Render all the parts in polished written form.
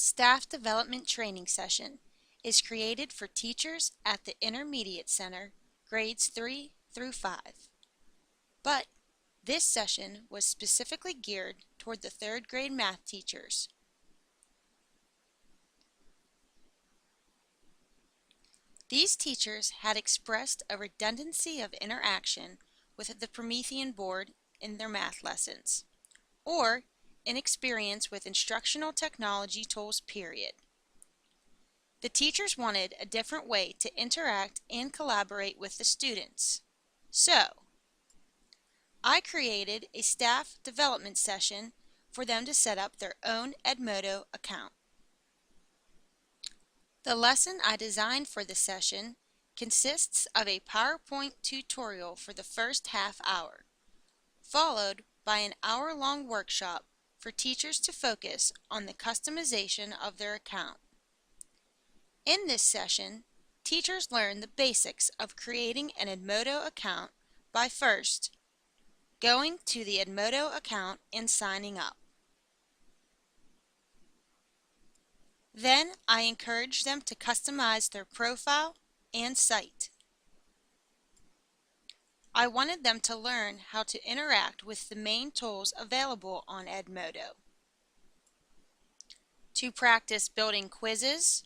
This staff development training session is created for teachers at the Intermediate Center, grades 3 through 5. But this session was specifically geared toward the 3rd grade math teachers. These teachers had expressed a redundancy of interaction with the Promethean board in their math lessons, or inexperience with instructional technology tools, period. The teachers wanted a different way to interact and collaborate with the students. So, I created a staff development session for them to set up their own Edmodo account. The lesson I designed for this session consists of a PowerPoint tutorial for the first half hour, followed by an hour-long workshop for teachers to focus on the customization of their account. In this session, teachers learn the basics of creating an Edmodo account by first going to the Edmodo account and signing up. Then I encourage them to customize their profile and site. I wanted them to learn how to interact with the main tools available on Edmodo, to practice building quizzes,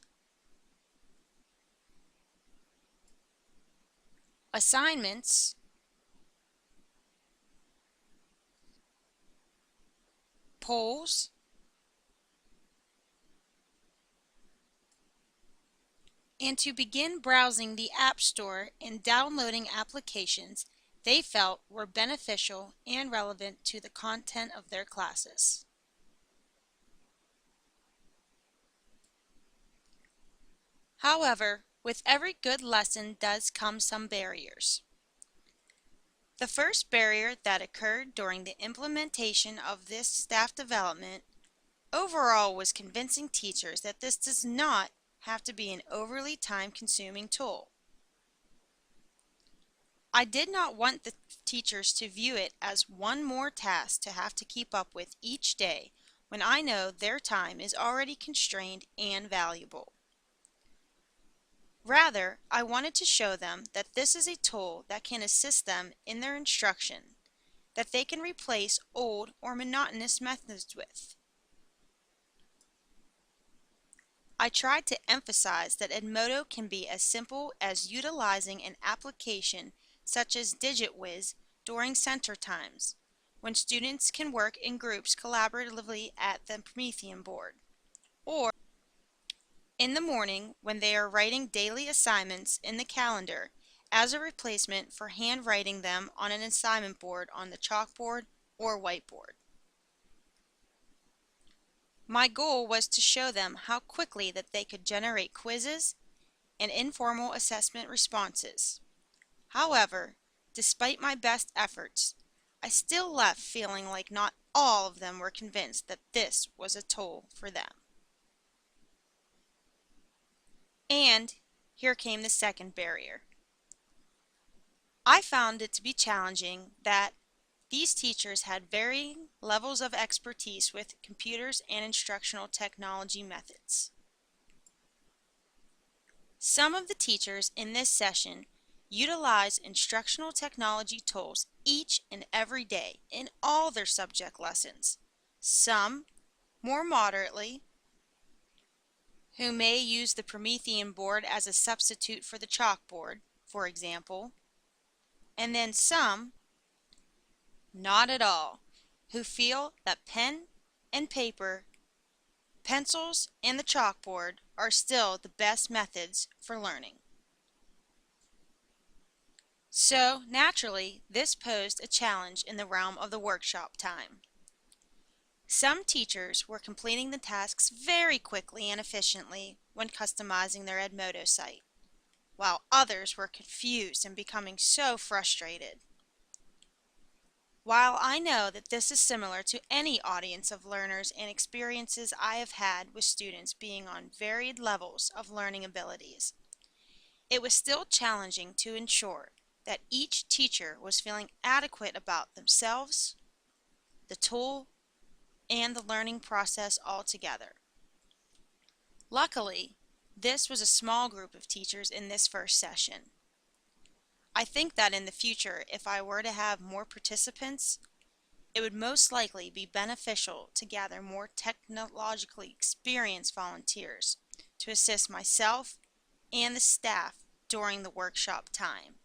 assignments, polls, and to begin browsing the App Store and downloading applications they felt were beneficial and relevant to the content of their classes. However, with every good lesson does come some barriers. The first barrier that occurred during the implementation of this staff development overall was convincing teachers that this does not have to be an overly time-consuming tool. I did not want the teachers to view it as one more task to have to keep up with each day when I know their time is already constrained and valuable. Rather, I wanted to show them that this is a tool that can assist them in their instruction, that they can replace old or monotonous methods with. I tried to emphasize that Edmodo can be as simple as utilizing an application such as DigitWiz during center times, when students can work in groups collaboratively at the Promethean board, or in the morning when they are writing daily assignments in the calendar as a replacement for handwriting them on an assignment board on the chalkboard or whiteboard. My goal was to show them how quickly that they could generate quizzes and informal assessment responses. However, despite my best efforts, I still left feeling like not all of them were convinced that this was a tool for them. And here came the second barrier. I found it to be challenging that these teachers had varying levels of expertise with computers and instructional technology methods. Some of the teachers in this session utilize instructional technology tools each and every day in all their subject lessons. Some, more moderately, who may use the Promethean board as a substitute for the chalkboard, for example, and then some, not at all, who feel that pen and paper, pencils, and the chalkboard are still the best methods for learning. So, naturally, this posed a challenge in the realm of the workshop time. Some teachers were completing the tasks very quickly and efficiently when customizing their Edmodo site, while others were confused and becoming so frustrated. While I know that this is similar to any audience of learners and experiences I have had with students being on varied levels of learning abilities, it was still challenging to ensure that each teacher was feeling adequate about themselves, the tool, and the learning process altogether. Luckily, this was a small group of teachers in this first session. I think that in the future, if I were to have more participants, it would most likely be beneficial to gather more technologically experienced volunteers to assist myself and the staff during the workshop time.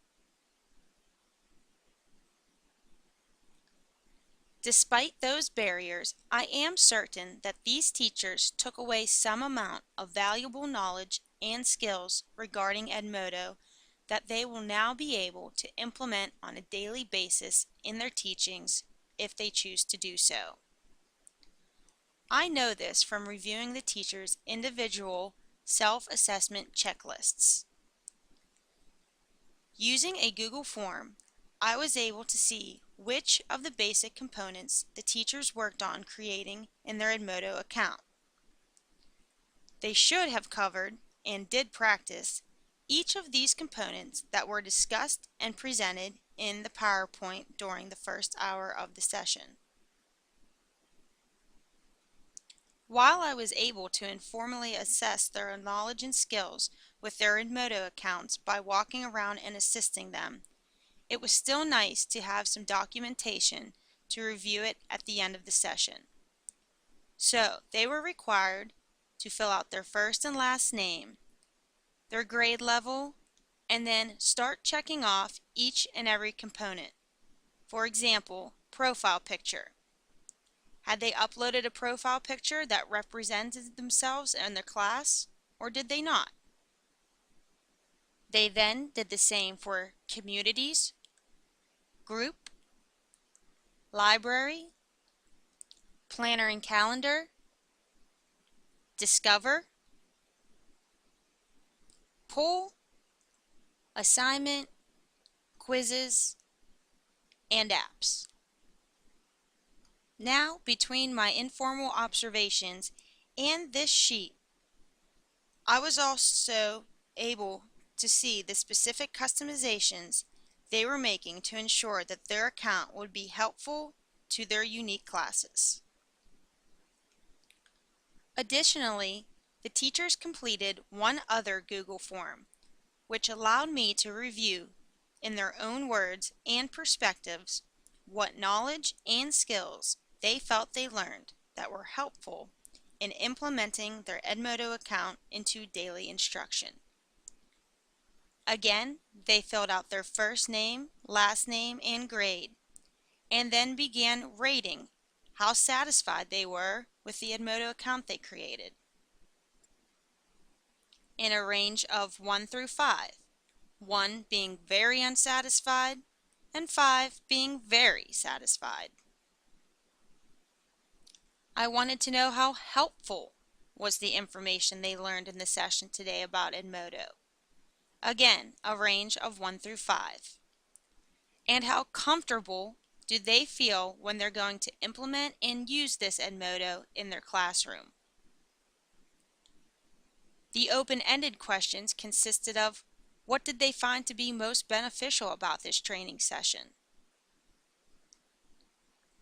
Despite those barriers, I am certain that these teachers took away some amount of valuable knowledge and skills regarding Edmodo that they will now be able to implement on a daily basis in their teachings if they choose to do so. I know this from reviewing the teachers' individual self-assessment checklists. Using a Google form, I was able to see which of the basic components the teachers worked on creating in their Edmodo account. They should have covered, and did practice, each of these components that were discussed and presented in the PowerPoint during the first hour of the session. While I was able to informally assess their knowledge and skills with their Edmodo accounts by walking around and assisting them, it was still nice to have some documentation to review it at the end of the session. So they were required to fill out their first and last name, their grade level, and then start checking off each and every component. For example, profile picture. Had they uploaded a profile picture that represented themselves and their class, or did they not? They then did the same for communities, group, library, planner and calendar, discover, poll, assignment, quizzes, and apps. Now, between my informal observations and this sheet, I was also able to see the specific customizations they were making to ensure that their account would be helpful to their unique classes. Additionally, the teachers completed one other Google form, which allowed me to review, in their own words and perspectives, what knowledge and skills they felt they learned that were helpful in implementing their Edmodo account into daily instruction. Again, they filled out their first name, last name, and grade, and then began rating how satisfied they were with the Edmodo account they created, in a range of 1 through 5, 1 being very unsatisfied and 5 being very satisfied. I wanted to know how helpful was the information they learned in the session today about Edmodo. Again, a range of 1 through 5. And how comfortable do they feel when they're going to implement and use this Edmodo in their classroom? The open-ended questions consisted of, what did they find to be most beneficial about this training session?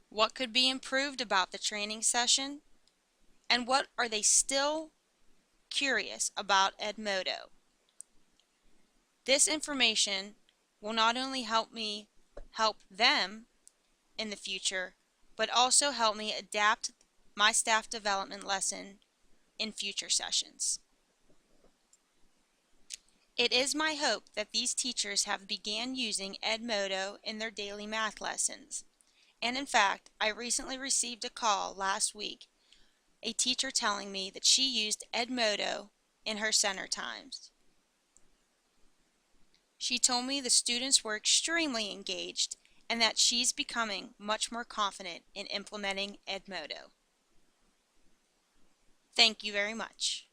What could be improved about the training session? And what are they still curious about Edmodo? This information will not only help me help them in the future, but also help me adapt my staff development lesson in future sessions. It is my hope that these teachers have began using Edmodo in their daily math lessons. And in fact, I recently received a call last week, a teacher telling me that she used Edmodo in her center times. She told me the students were extremely engaged and that she's becoming much more confident in implementing Edmodo. Thank you very much.